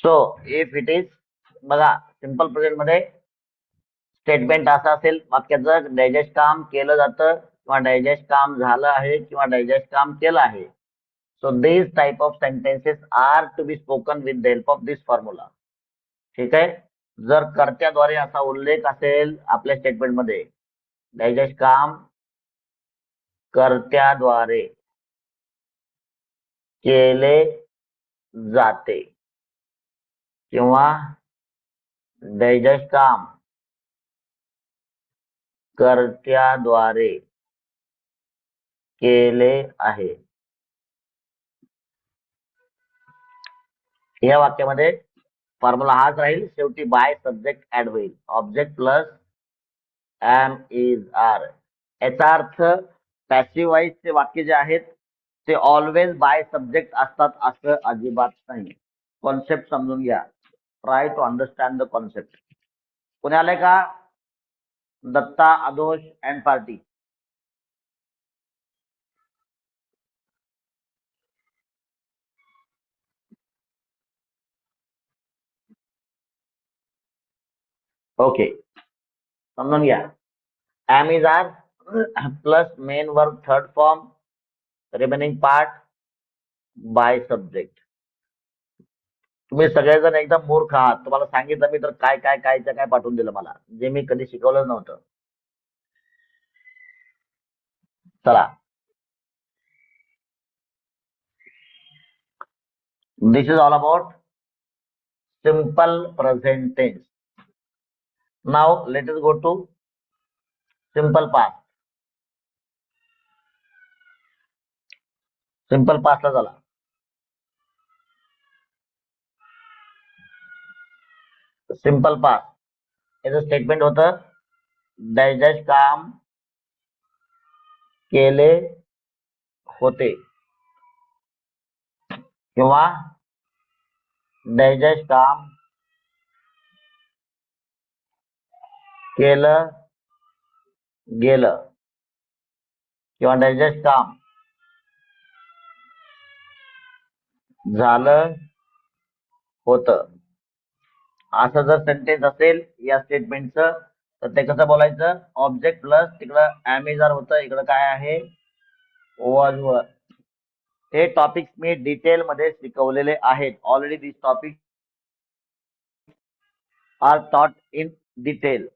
So if it is, बघा simple present मध्ये statement असं असेल वाक्याचं, डायजेस्ट काम केलं जातं किंवा डायजेस्ट काम झालं आहे किंवा डायजेस्ट काम केलं आहे. So this type of sentences are to be spoken with the help of this formula. ठीक आहे. जर कर्त्याद्वारे असा उल्लेख असेल आपल्या स्टेटमेंट मध्ये, डायजेस्ट काम कर्त्याद्वारे केले जाते किंवा डायजेस्ट काम कर्त्याद्वारे केले आहे, या वाक्यामध्ये फॉर्म्युला हाच राहील. शेवटी बाय सब्जेक्ट ऍड होईल, object plus M is R. याचा अर्थ पॅसिव्ह वॉइसचे वाक्य जे आहेत ते ऑलवेज बाय सब्जेक्ट असतात असं अजिबात नाही. कॉन्सेप्ट समजून घ्या. Try to understand the concept. कोणी आलंय का? दत्ता, आदोष अँड पार्टी. ओके, समजून घ्या. Am is are plus main verb third form, remaining part by subject. तुम्ही सगळेजण एकदम मूर्ख आहात. तुम्हाला सांगितलं मी तर काय काय कायचं काय पाठवून दिलं मला, जे मी कधी शिकवलं नव्हतं. चला, this is all about simple present tense. Now let us go to simple past. Simple past ला चला. सिंपल पास्ट याचं स्टेटमेंट होतं, डायजेस्ट काम केले होते किंवा डायजेस्ट काम केलं गेलं किंवा डायजेस्ट काम झालं होतं. असं जर सेंटेन्स असेल या स्टेटमेंटचं तर ते कसं बोलायचं? ऑब्जेक्ट प्लस तिकडं ॲमेझॉन होतं, इकडं काय आहे? Was were. हे टॉपिक्स मी डिटेल मध्ये शिकवलेले आहेत already. This topic are taught in detail.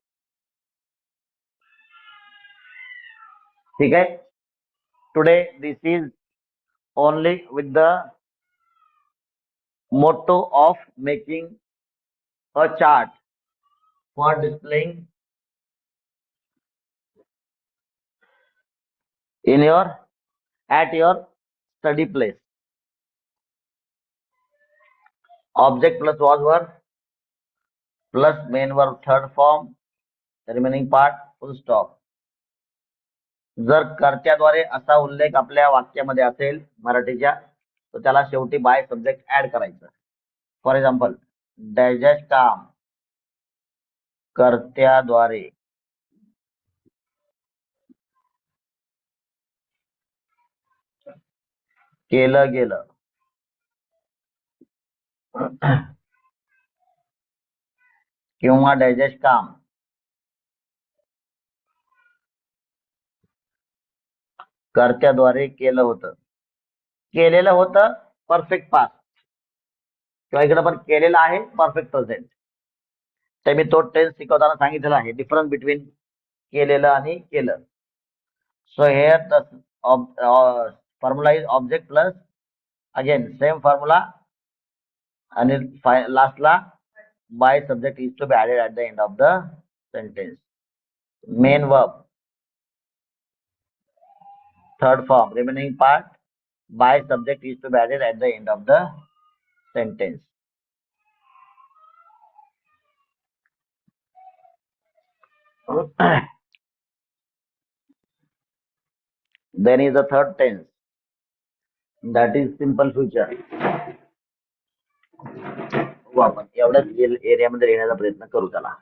ठीक आहे. Today this is only with the motto of making a chart for displaying in your at your study place. Object plus was verb plus main verb third form, remaining part full stop. जर कर्त्याद्वारे असा उल्लेख आपल्या वाक्यामध्ये असेल मराठीच्या तर त्याला शेवटी बाय सब्जेक्ट ऍड करायचं. फॉर एक्झाम्पल, डायजेस्ट काम कर्त्याद्वारे केलं गेलं किंवा डायजेस्ट काम कर्त्याद्वारे केलं होतं. केलेलं होतं परफेक्ट पास्ट किंवा इकडे पण केलेलं आहे परफेक्ट प्रेझेंट. ते मी तो टेन्स शिकवताना सांगितलेला आहे, डिफरन्स बिटवीन केलेलं आणि केलं. So here the formula is object plus again same formula आणि लास्टला by subject is to be added at the end of the sentence. Main verb third form, remaining part by subject is to be added at the end of the sentence. Then is the third tense, that is simple future. आपण एवढ्याच एरियामध्ये येण्याचा प्रयत्न करू. त्याला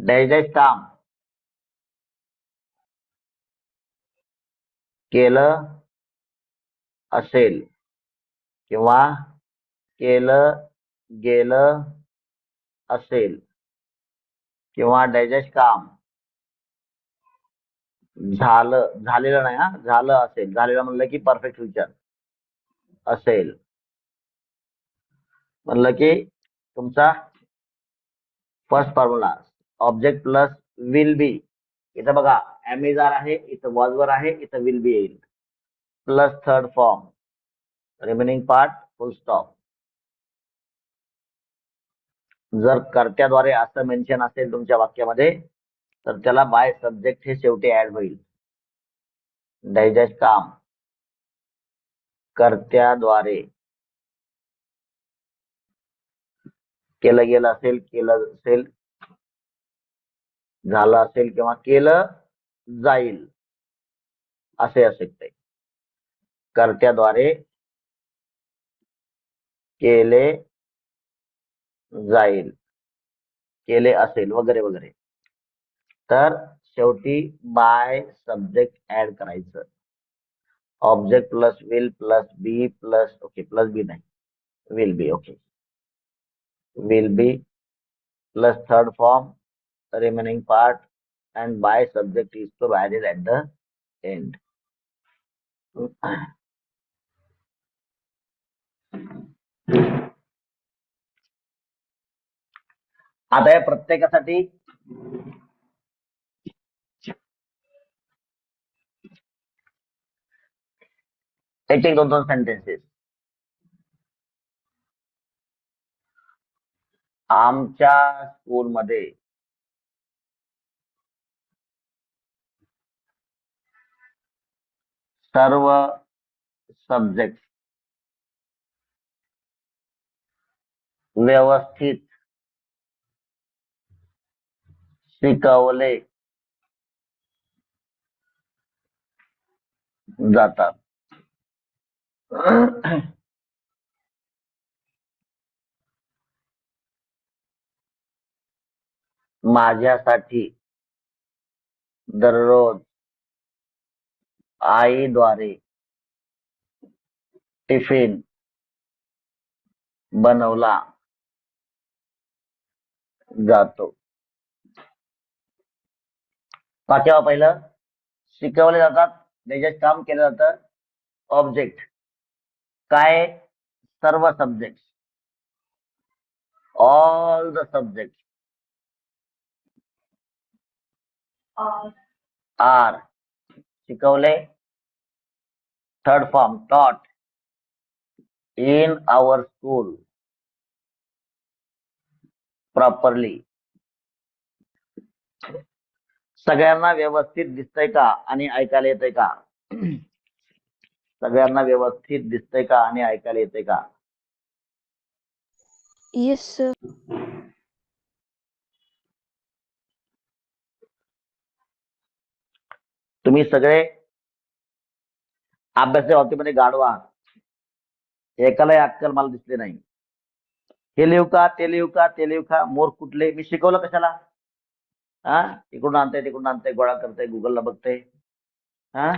dash काम केलं असेल किंवा केलं गेलं असेल किंवा डॅश काम झालेलं नाही, हा झालं असेल, झालेलं म्हणलं की परफेक्ट फ्युचर असेल, म्हणलं की तुमचा first formula object plus will be. इथं बघा ॲमेझॉन आहे, इथं वॉजवर आहे, इथं विल बी येईल, plus third form remaining part फुल स्टॉप. जर कर्त्याद्वारे असं मेन्शन असेल तुमच्या वाक्यामध्ये तर त्याला बाय सब्जेक्ट हे शेवटी ऍड होईल. डॅश काम कर्त्याद्वारे केलं गेलं असेल, केलं असेल, झालं असेल किंवा केलं जाईल असे असेल ते. कर्त्याद्वारे केले जाईल, केले असेल वगैरे वगैरे. तर शेवटी बाय सब्जेक्ट ऍड करायचं. Object plus will plus be plus okay plus be नाही will be okay will be plus third form remaining part and by subject is to be added at the end. आता या प्रत्येकासाठी एक एक दोन दोन sentences. आमच्या स्कूलमध्ये सर्व सब्जेक्ट व्यवस्थित शिकवले जातात. माझ्यासाठी दररोज आईद्वारे टिफिन बनवला जातो. वाक्यावर पहिलं शिकवले जातात, त्याच्यात काम केलं जातं. ऑब्जेक्ट काय, सर्व subject, all the subject are शिकवले. Third form taught in our school properly. सगळ्यांना व्यवस्थित दिसतंय का आणि ऐकायला येतंय का? सगळ्यांना व्यवस्थित दिसतंय का आणि ऐकायला येतंय का? Yes sir. तुम्ही सगळे अभ्यासाच्या बाबतीमध्ये गाढवा आहात. एकालाही अक्कल मला दिसले नाही. हे लिहू का ते लिहू का ते लिहू का, मोर कुठले, मी शिकवलं कशाला? हा इकडून आणतंय तिकडून आणतंय, गोळा करतंय, गुगलला बघतंय. हा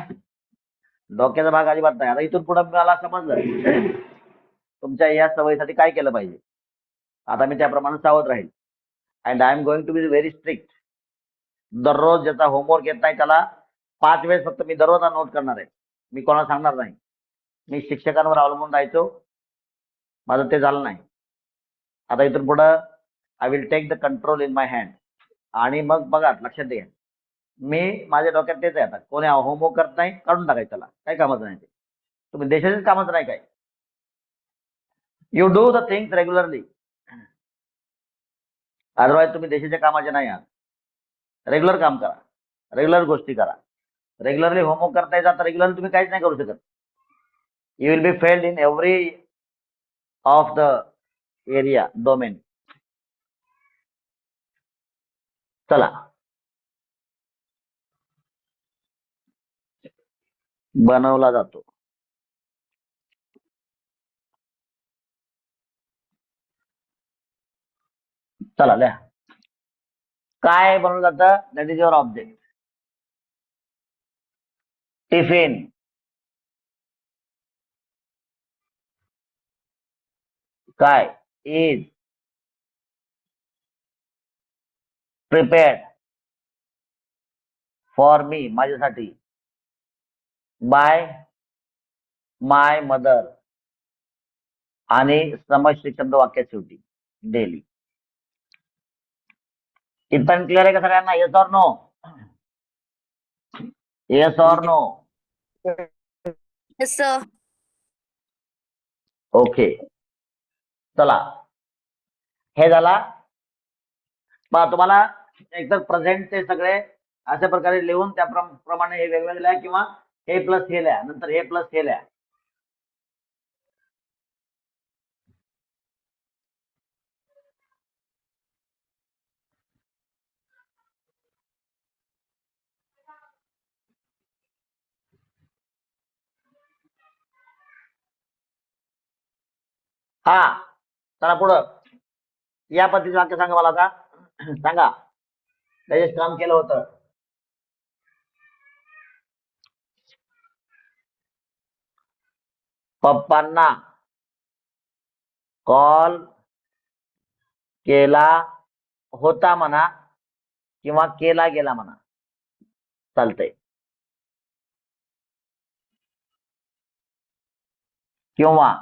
डोक्याचा भाग अजिबात नाही. आता इथून पुढे मला समजलं तुमच्या या सवयीसाठी काय केलं पाहिजे. आता मी त्याप्रमाणे सावध राहील. And I am going to be very strict. दररोज ज्याचा होमवर्क येत नाही त्याला 5 वेळेस फक्त मी दररोज नोट करणार आहे. मी कोणाला सांगणार नाही. मी शिक्षकांवर अवलंबून राहायचो, माझं ते झालं नाही. आता इथून पुढं I will take the control in my hand. आणि मग बघा लक्षात द्या, मी माझ्या डोक्यात तेच आहे. आता कोणी होमवर्क करत नाही काढून टाकायचं, त्याला काही कामाचं नाही. ते तुम्ही देशाचेच कामाचं नाही काय. You do the things regularly, otherwise तुम्ही देशाच्या कामाचे नाही आहात. रेग्युलर काम करा, रेग्युलर गोष्टी करा. रेग्युलरली होमवर्क करता येतात, रेग्युलरली तुम्ही काहीच नाही करू शकत. You will be failed in every of the area domain. चला बनवला जातो. चला लिहा. काय बनवलं जातं? That is your object. Tiffin. काय? इज प्रिपेअर्ड फॉर मी, माझ्यासाठी. बाय माय मदर. आणि समश्री शब्द वाक्यात शेवटी डेली. इथपर्यंत क्लिअर आहे का सगळ्यांना? Yes or no? Yes or no? Yes, sir. Okay, चला. हे झाला. पहा, तुम्हाला एकतर प्रेझेंटचे सगळे अशा प्रकारे लिहून त्याप्रमाणे हे वेगवेगळे लिहा, किंवा हे प्लस हे लिहा, नंतर हे प्लस हे लिहा. हा, चला पुढं. या पद्धतीचं वाक्य सांगा मला आता. सांगा, त्याच्यात काम केलं होतं. पप्पांना कॉल केला होता म्हणा, किंवा केला गेला म्हणा, चालतंय. किंवा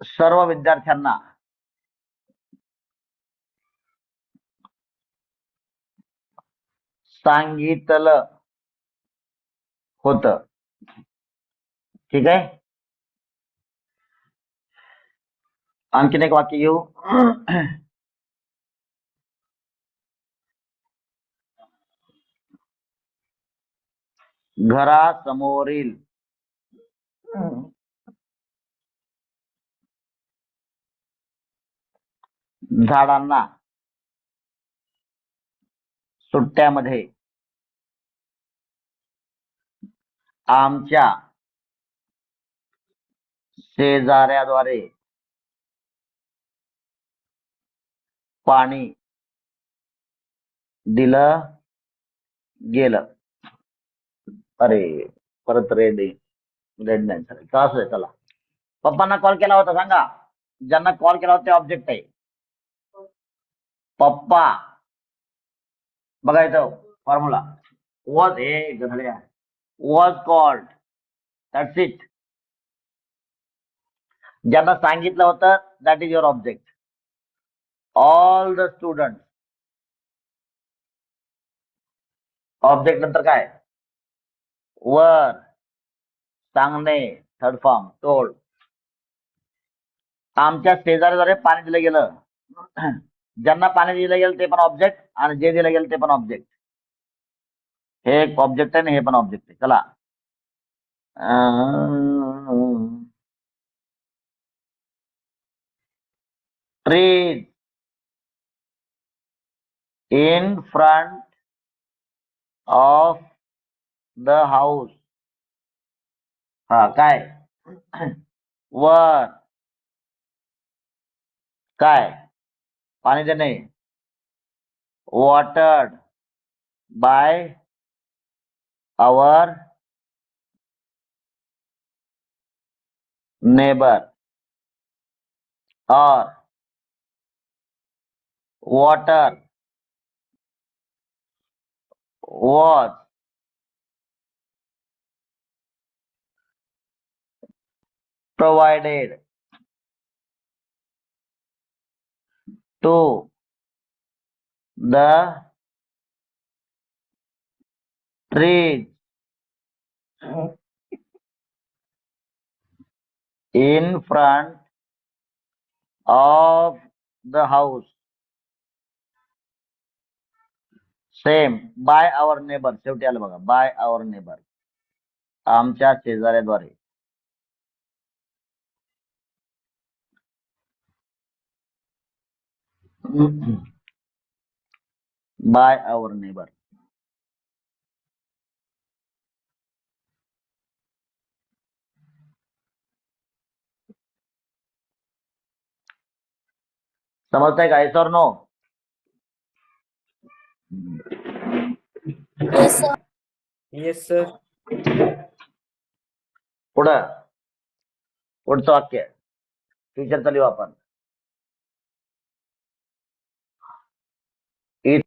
सर्व विद्यार्थ्यांना सांगितलं होतं. ठीक आहे. आणखीन एक वाक्य घेऊ. घरासमोरील झाडांना सुट्ट्यामध्ये आमच्या शेजाऱ्याद्वारे पाणी दिलं गेलं. अरे, परत रेड नाही झालं का? असं आहे. चला, पप्पांना कॉल केला होता सांगा. ज्यांना कॉल केला होता ते ऑब्जेक्ट आहे. पप्पा, बघायचं फॉर्म्युला. वॉज, हे गधड्या, वॉज कॉल्ड, दॅट्स इट. ज्यांना सांगितलं होतं that is your object. All the student. Object नंतर काय? वर, सांगणे, थर्ड फॉर्म, टोल्ड. आमच्या शेजाऱ्याद्वारे पाणी दिलं गेलं. ज्यांना पाणी दिलं गेलं ते पण ऑब्जेक्ट, आणि जे दिलं गेलं ते पण ऑब्जेक्ट. हे एक ऑब्जेक्ट आहे आणि हे पण ऑब्जेक्ट आहे. चला, trees in front of the house. हा, काय? वर, काय? पाणी देणे. Watered by our neighbour. Or water was provided to the trees in front of the house. Same, by our neighbour. शेवटी आलं बघा, बाय आवर नेबर, आमच्या शेजाऱ्याद्वारे. Bye our neighbour. समजताय का? Yes or no? Yes sir. Yes sir. पुढचं वाक्य फ्युचरचं लिहू आपण. It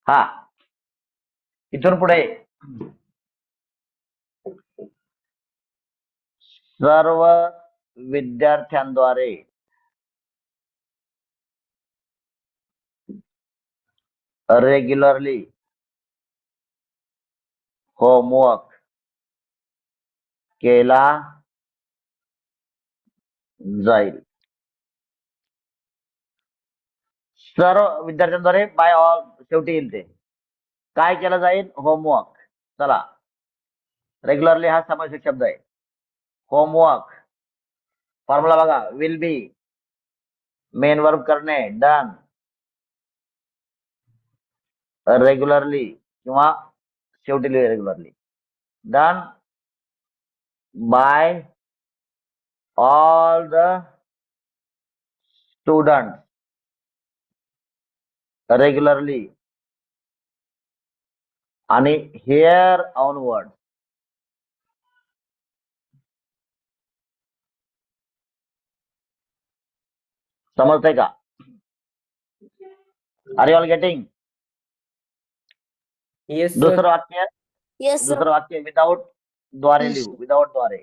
हा, इथून पुढे सर्व विद्यार्थ्यांद्वारे रेग्युलरली होमवर्क केला जाईल. सर्व विद्यार्थ्यांद्वारे बाय ऑल शेवटी येईल ते. काय केलं जाईल? होमवर्क. चला, रेग्युलरली हा समावेशक शब्द आहे. होमवर्क फॉर्म्युला बघा, विल बी, मेन वर्ब करणे, डन, रेग्युलरली किंवा शेवटी regularly, done by all the student regularly आणि हिअर ऑनवर्ड. समजतंय का? Are you all getting? Yes sir. दुसरं वाक्य, येस सर. दुसरं वाक्य विदाउट द्वारे लिहू, विदाउट द्वारे.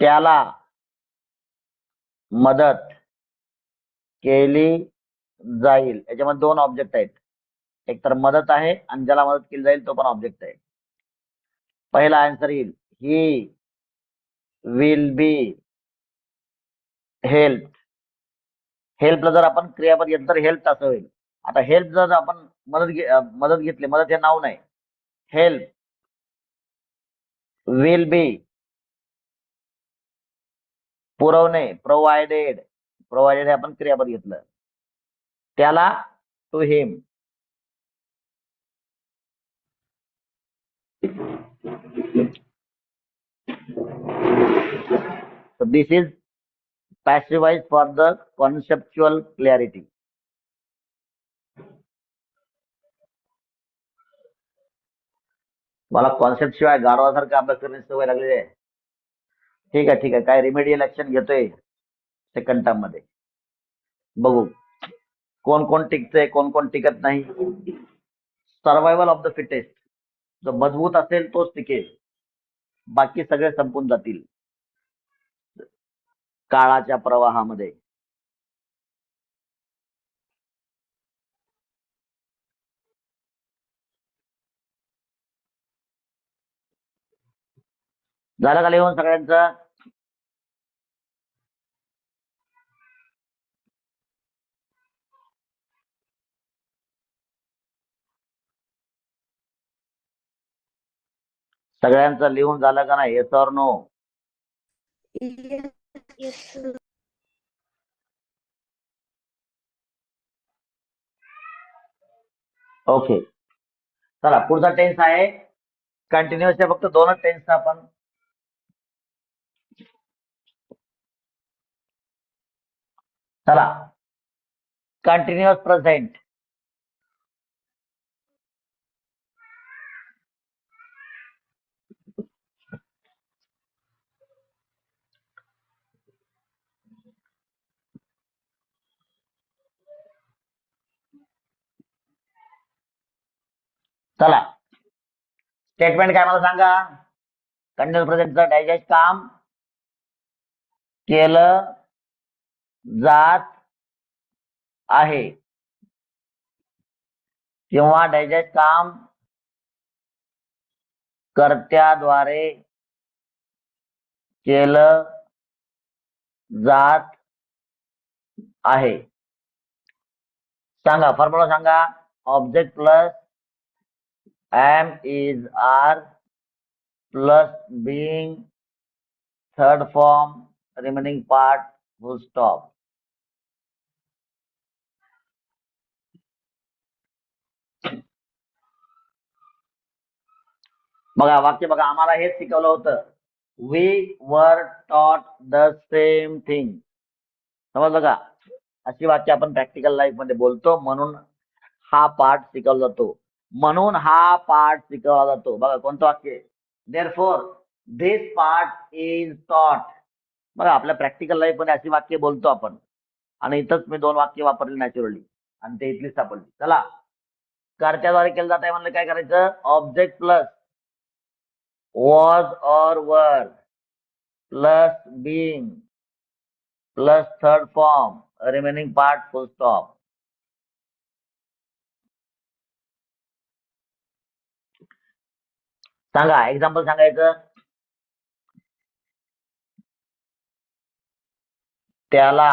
त्याला मदत केली जाईल. याच्यामध्ये दोन ऑब्जेक्ट आहेत, एक तर मदत आहे आणि ज्याला मदत केली जाईल तो पण ऑब्जेक्ट आहे. पहिला आन्सर येईल, ही विल बी हेल्प. हेल्पला जर आपण क्रियापद घेतलं तर हेल्प असं होईल. आता हेल्प जर आपण मदत घेतली, मदत हे नाव नाही, हेल्प विल बी पुरवणे, प्रोव्हाइडेड, प्रोव्हाइडेड हे आपण क्रियापद घेतलं. त्याला to him. So this is passive voice for the conceptual clarity. मला कॉन्सेप्ट शिवाय गाढवासारखं अभ्यास करण्याची सवय लागलेली आहे. ठीक आहे, ठीक आहे. काय रिमेडियल ऍक्शन घेतोय सेकंड टर्म मध्ये, बघू कोण कोण टिकतंय, कोण कोण टिकत नाही. Survival of the fittest. जो मजबूत असेल तोच टिकेल, बाकी सगळे संपून जातील काळाच्या प्रवाहामध्ये. झालं का लिहून सगळ्यांचं? सगळ्यांचं लिहून झालं का नाही? Yes or no? Yes sir. Okay, चला पुढचा टेन्स आहे कंटिन्युअसच्या. फक्त दोनच टेन्स आपण चला. कंटिन्युअस प्रेझेंट, चला स्टेटमेंट काय मला सांगा. कंटिन्युअस प्रेझेंटचं डायजेस्ट काम केलं जात आहे किंवा डायजेस्ट काम कर्त्याद्वारे केलं जात आहे. सांगा, फॉर्म्युला सांगा. Object plus am is are plus being third form remaining part full stop. बघा वाक्य बघा, आम्हाला हेच शिकवलं होतं. We were taught the same thing. समजलं का? अशी वाक्य आपण प्रॅक्टिकल लाईफ मध्ये बोलतो, म्हणून हा पार्ट शिकवला जातो. म्हणून हा पार्ट शिकवला जातो. बघा कोणतं वाक्य? देअरफॉर दिस पार्ट इज टॉट. बघा आपल्या प्रॅक्टिकल लाईफ मध्ये अशी वाक्य बोलतो आपण, आणि इथंच मी 2 वाक्य वापरली नॅचरली, आणि ते इथलीच सापडली. चला, कर्त्याद्वारे केलं जात आहे म्हणलं काय करायचं? Object plus was or were plus being plus third form remaining part full stop. सांगा, एक्झाम्पल सांगायचं. त्याला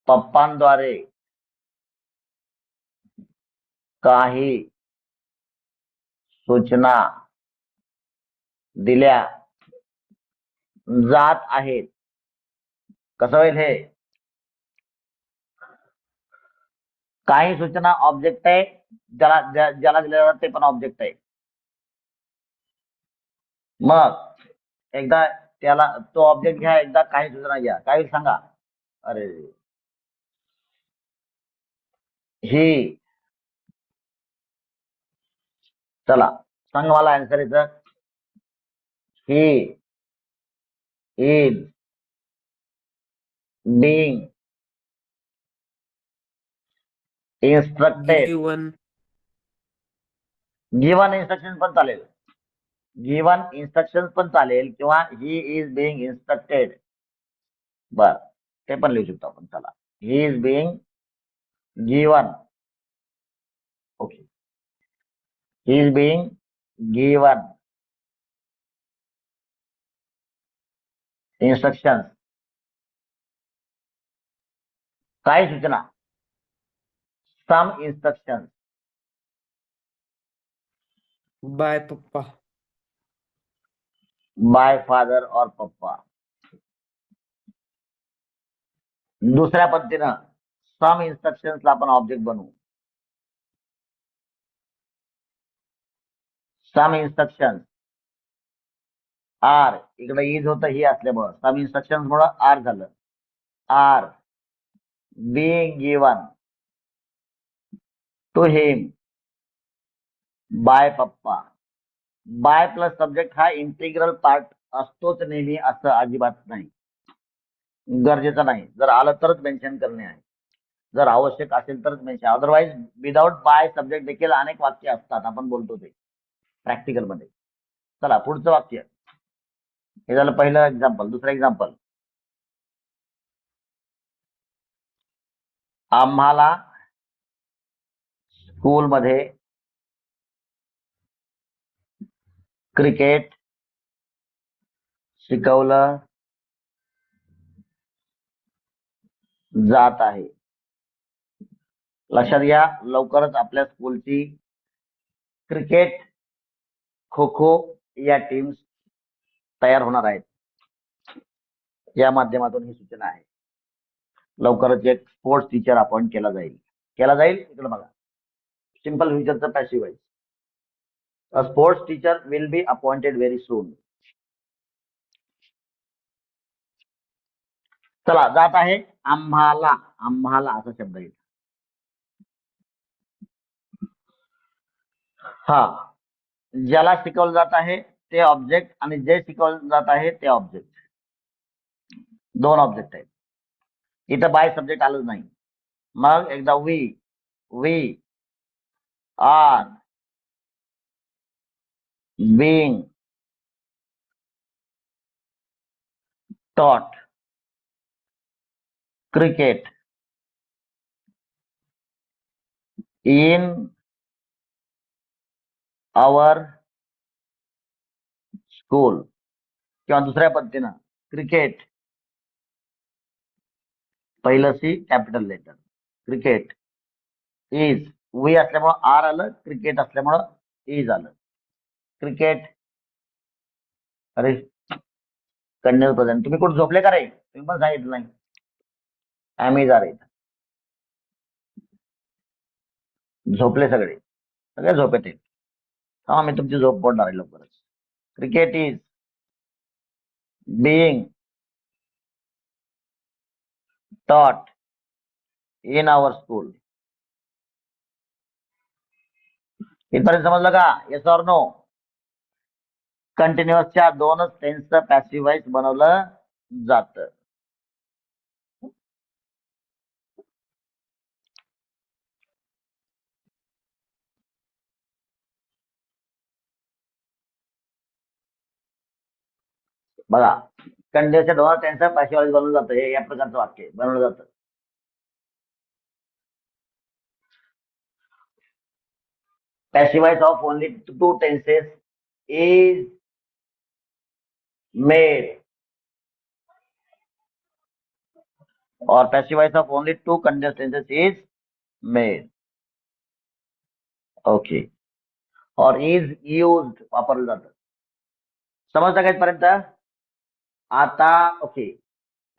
पप्पांद्वारे काही सूचना दिल्या जात आहेत. कसं होईल हे? काही सूचना ऑब्जेक्ट आहे, ज्याला दिल्या जातात ते पण ऑब्जेक्ट आहे. मग एकदा त्याला तो ऑब्जेक्ट घ्या, एकदा काही सूचना घ्या. काय होईल सांगा? अरे ही. चला सांग मला आन्सर इथं. He is being instructed. Given instruction पण चालेल. गिवन इन्स्ट्रक्शन पण चालेल, किंवा ही इज बिंग इन्स्ट्रक्टेड. बर, ते पण लिहू शकतो आपण. चला, he is being given. Okay, he is being given instruction. काही सूचना, सम इन्स्ट्रक्शन बाय पप्पा. बाय फादर और पप्पा. दुसऱ्या पद्धतीनं सम इन्स्ट्रक्शन्सला आपण ऑब्जेक्ट बनवू. सम इन्स्ट्रक्शन आर, इकडे इज होतं ही असल्यामुळं सम इन्स्ट्रक्शन मुळे आर झालं. Are being given to him by पप्पा. बाय प्लस सब्जेक्ट हा इंटिग्रल पार्ट असतोच नेहमी, असं अजिबात नाही, गरजेचं नाही. जर आलं तरच मेन्शन करणे आहे, जर आवश्यक असेल तरच mention. Otherwise without by subject देखील अनेक वाक्य असतात, आपण बोलतो ते प्रॅक्टिकल मध्ये. चला पुढचं वाक्य. हे झालं पहिलं एक्झाम्पल. दुसरं एक्झाम्पल. आम्हाला स्कूलमध्ये क्रिकेट शिकवलं जात आहे. लक्षात घ्या, लवकरच आपल्या स्कूलची क्रिकेट, खो खो या टीम्स तयार होणार आहेत. या माध्यमातून ही सूचना आहे. लवकरच एक स्पोर्ट्स टीचर अपॉइंट केला जाईल. इकडे बघा, सिंपल फ्युचरचं पॅसिव्ह आहे. A sports teacher will be appointed very soon. चला, जात आहे. आम्हाला, आम्हाला असा शब्द येईल. हा, ज्याला शिकवलं जात आहे ते ऑब्जेक्ट, आणि जे शिकवलं जात आहे ते ऑब्जेक्ट. 2 ऑब्जेक्ट आहेत. इथं बाय सब्जेक्ट आलंच नाही. मग एकदा we are being taught cricket in our school. किंवा दुसऱ्या पद्धतीनं क्रिकेट, पहिलं C capital letter. Cricket is we असल्यामुळं आर आलं, क्रिकेट असल्यामुळं इज आलं. क्रिकेट, अरे कंटिन्युअस प्रेझेंट. तुम्ही कुठे झोपले का रे? तुम्ही पण सांगितलं नाही. आम्ही जा रे, झोपले सगळे, सगळे झोपेत आहेत. हा, मी तुमची झोप मोडणार आहे लवकरच. Cricket is being taught in our school. इथपर्यंत समजलं का? Yes or no? कंटिन्युअसच्या दोनच टेन्सचं पॅसिव्ह व्हॉइस बनवलं जातं. बघा, कंटिन्युअसच्या दोनच टेन्सचं पॅसिव्ह व्हॉइस बनवलं जातं. हे या प्रकारचं वाक्य बनवलं जातं. Passive voice of only two tenses is made, or passive voice of only two continuous tenses is made. Okay. or is used वापरलं जातं. समजतं का इथपर्यंत? आता okay,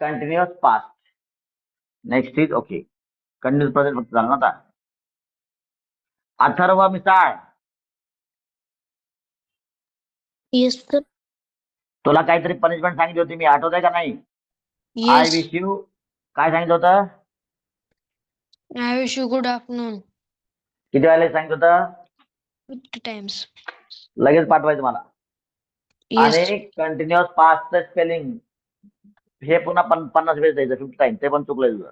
continuous past, next is okay, continuous present फक्त झालं ना आता. Atharva Misal, Yes, sir. तुला काहीतरी पनिशमेंट सांगितली होती मी, आठवतंय का नाही? I Yes. विश यू, काय सांगितलं होतं? I wish you good afternoon. किती वेळेला सांगितलं होतं? 50 times. लगेच पाठवायचं मला. Yes. आणि कंटिन्युअस पास्ट स्पेलिंग हे पुन्हा 50 वेळेस द्यायचं, 50 टाइम. ते पण चुकलंय तुझं.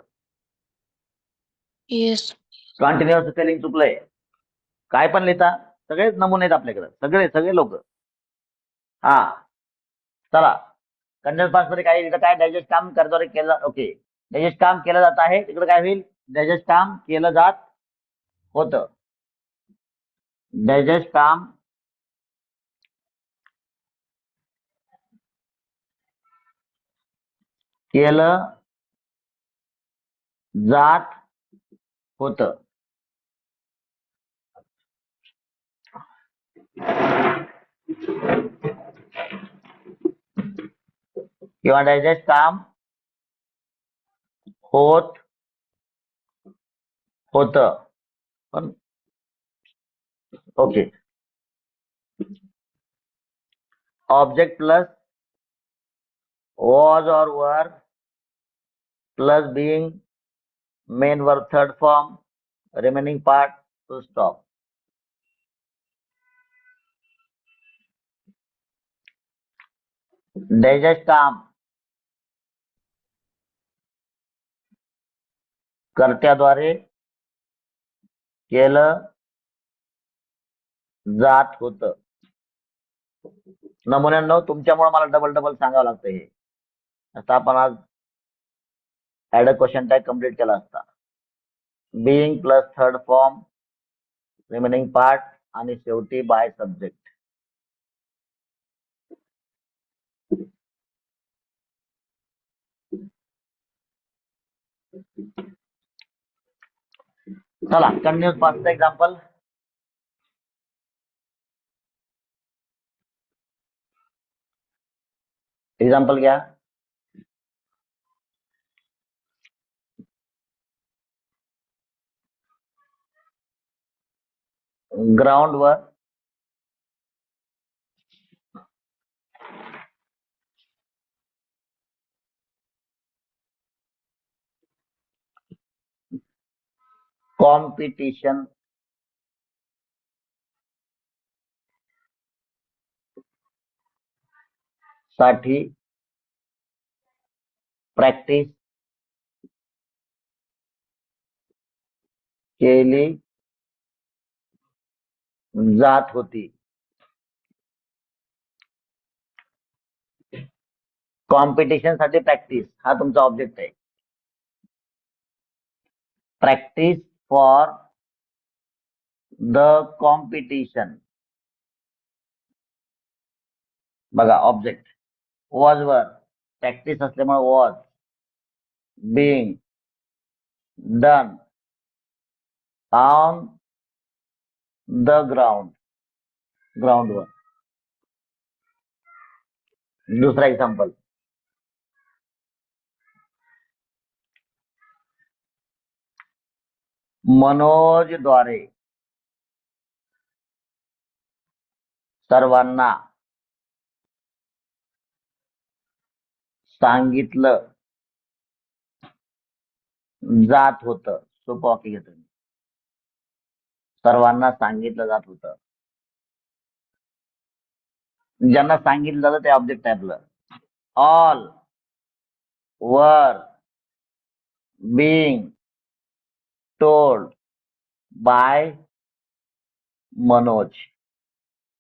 Yes. कंटिन्युअस स्पेलिंग चुकलंय. काय पण लिहिता, सगळेच नमुने आहेत आपल्याकडे, सगळे सगळे लोक. हा, चला. कंटिन्युअस पास्ट मध्ये काय लिहिलं? काय डायजेस्ट काम करद्वारे केलं. ओके, डायजेस्ट काम केलं जात आहे, तिकडे काय होईल? डायजेस्ट काम केलं जात होतं. डायजेस्ट काम केलं जात होतं. किंवा डायजेस्ट काम होत होतं. पण okay, object plus was or were plus being main verb third form remaining part to stop. Digest काम कर्त्याद्वारे केलं जात होतं. नमुन्यांनो, तुमच्यामुळे मला डबल डबल सांगावं लागतं हे. आता आपण आज add a question tag complete केला असता. Being plus third form remaining part आणि शेवटी बाय सब्जेक्ट. चला, कंटिन्युअस पास्टचं एक्झाम्पल. एक्झाम्पल घ्या. ग्राउंड वर कॉम्पिटिशन साठी प्रॅक्टिस केली जात होती. कॉम्पिटिशन साठी प्रॅक्टिस हा तुमचा ऑब्जेक्ट आहे. प्रॅक्टिस फॉर द कॉम्पिटिशन, बघा ऑब्जेक्ट. वॉज वर प्रॅक्टिस असल्यामुळे was. Being done on the ग्राउंडवर. दुसरा एक्झाम्पल, मनोजद्वारे सर्वांना सांगितलं जात होतं. सोपं वाक्य घेतो मी. सर्वांना सांगितलं जात होतं. ज्यांना सांगितलं जातं ते ऑब्जेक्ट आहे आपलं. All were being told by Manoj.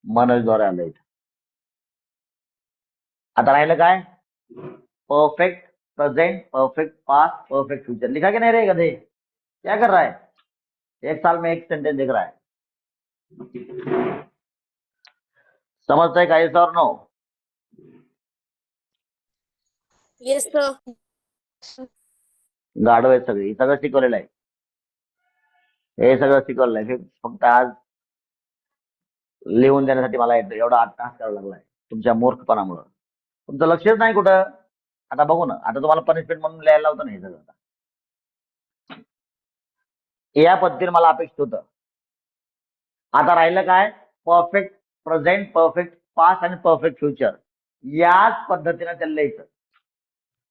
मनोजद्वारे आलं इथं. आता राहिलं काय? Perfect present, perfect past, perfect future. लिखा कि नहीं रे गधे? क्या कर रहा है? एक साल में एक सेंटेंस लिख रहा है. समझता है का? yes or no? Yes sir. गाढव आहे सगळी. सगळं शिकवलेलं आहे. हे सगळं शिकवलेलं आहे. हे फक्त आज लिहून देण्यासाठी मला एवढा 8 तास करावा लागलाय तुमच्या मूर्खपणामुळं. तुमचं लक्षच नाही कुठं. आता बघू ना. आता तुम्हाला पनिशमेंट म्हणून लिहायला होतं ना हे सगळं. या पद्धतीने मला अपेक्षित होतं. आता राहिलं काय? परफेक्ट प्रेझेंट, परफेक्ट पास्ट आणि परफेक्ट फ्युचर. याच पद्धतीने त्याला लिहायचं.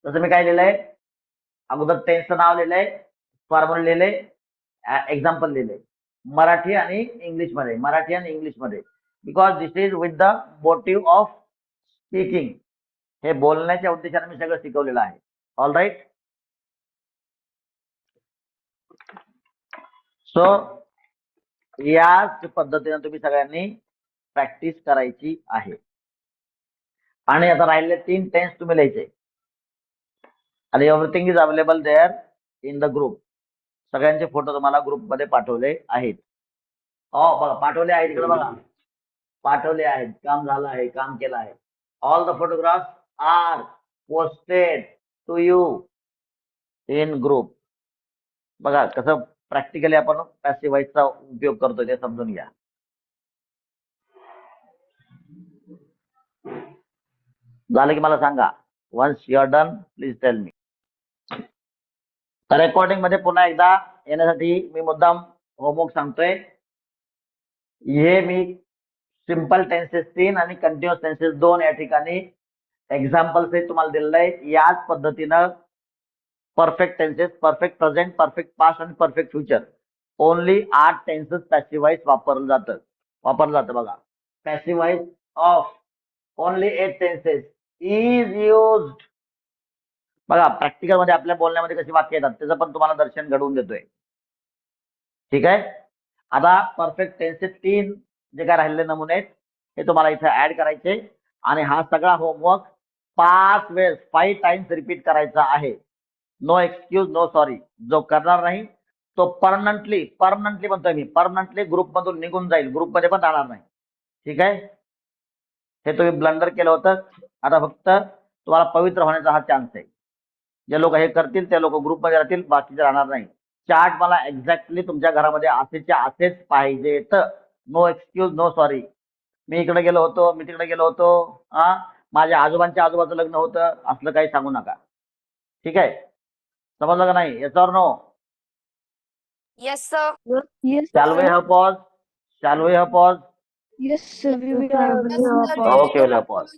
तसं मी काय लिहिलंय? अगोदर टेन्सचं नाव लिहिलंय, फॉर्म्युला लिहिलंय, एक्झाम्पल लिहिलंय मराठी आणि इंग्लिशमध्ये. Because this is with the motive of speaking. हे बोलण्याच्या उद्देशाने मी सगळं शिकवलेलं आहे. All right. सो याच पद्धतीने तुम्ही सगळ्यांनी प्रॅक्टिस करायची आहे. आणि आता राहिलेले 3 टेन्स तुम्ही लिहायचे. आणि everything is available there in the group. सगळ्यांचे फोटो तुम्हाला ग्रुपमध्ये पाठवले आहेत. बघा पाठवले आहेत. इकडे बघा पाठवले आहेत. काम झालं आहे, काम केलं आहे. All the photographs are posted to you in group. बघा कसं प्रॅक्टिकली आपण पॅसिव्ह व्हॉइसचा उपयोग करतो ते समजून घ्या. झालं की मला सांगा. Once you are done please tell me. तर रेकॉर्डिंग मध्ये पुन्हा एकदा येण्यासाठी मी मुद्दाम होमवर्क सांगतोय. हे मी सिंपल टेन्सेस 3 आणि कंटिन्युअस टेन्सेस 2 या ठिकाणी एक्झाम्पल सहित तुम्हाला दिलेलं आहे. याच पद्धतीनं perfect tenses, perfect present, perfect past आणि perfect future only 8 tenses passive voice वापरलं जातं बघा. Passive voice of only 8 tenses is used. बघा प्रॅक्टिकल मध्ये आपल्या बोलण्यामध्ये कशी वाक्य येतात त्याचं पण तुम्हाला दर्शन घडवून देतोय. ठीक आहे. आता परफेक्ट टेन्सेस 3 जे काय राहिलेले नमुने आहेत हे तुम्हाला इथे ऍड करायचे. आणि हा सगळा होमवर्क 5 वेळेस 5 टाइम्स रिपीट करायचा आहे. No excuse, no sorry. जो करणार नाही तो परमनंटली म्हणतोय मी, परमनंटली ग्रुपमधून निघून जाईल. ग्रुपमध्ये पण राहणार नाही. ठीक आहे. हे तुम्ही ब्लंडर केलं होतं. आता फक्त तुम्हाला पवित्र होण्याचा हा चान्स आहे. जे लोक हे करतील ते लोक ग्रुपमध्ये राहतील, बाकीचे राहणार नाही. चार्ट मला एक्झॅक्टली तुमच्या घरामध्ये असेच पाहिजेत. No excuse, no sorry. मी इकडे गेलो होतो, मी तिकडे गेलो होतो, माझ्या आजोबांच्या आजोबाचं लग्न होतं, असलं काही सांगू नका. ठीक आहे. समजलं का नाही? Yes or no? Yes sir. Shall we have pause? Yes, sir. We will have Okay, we'll have pause.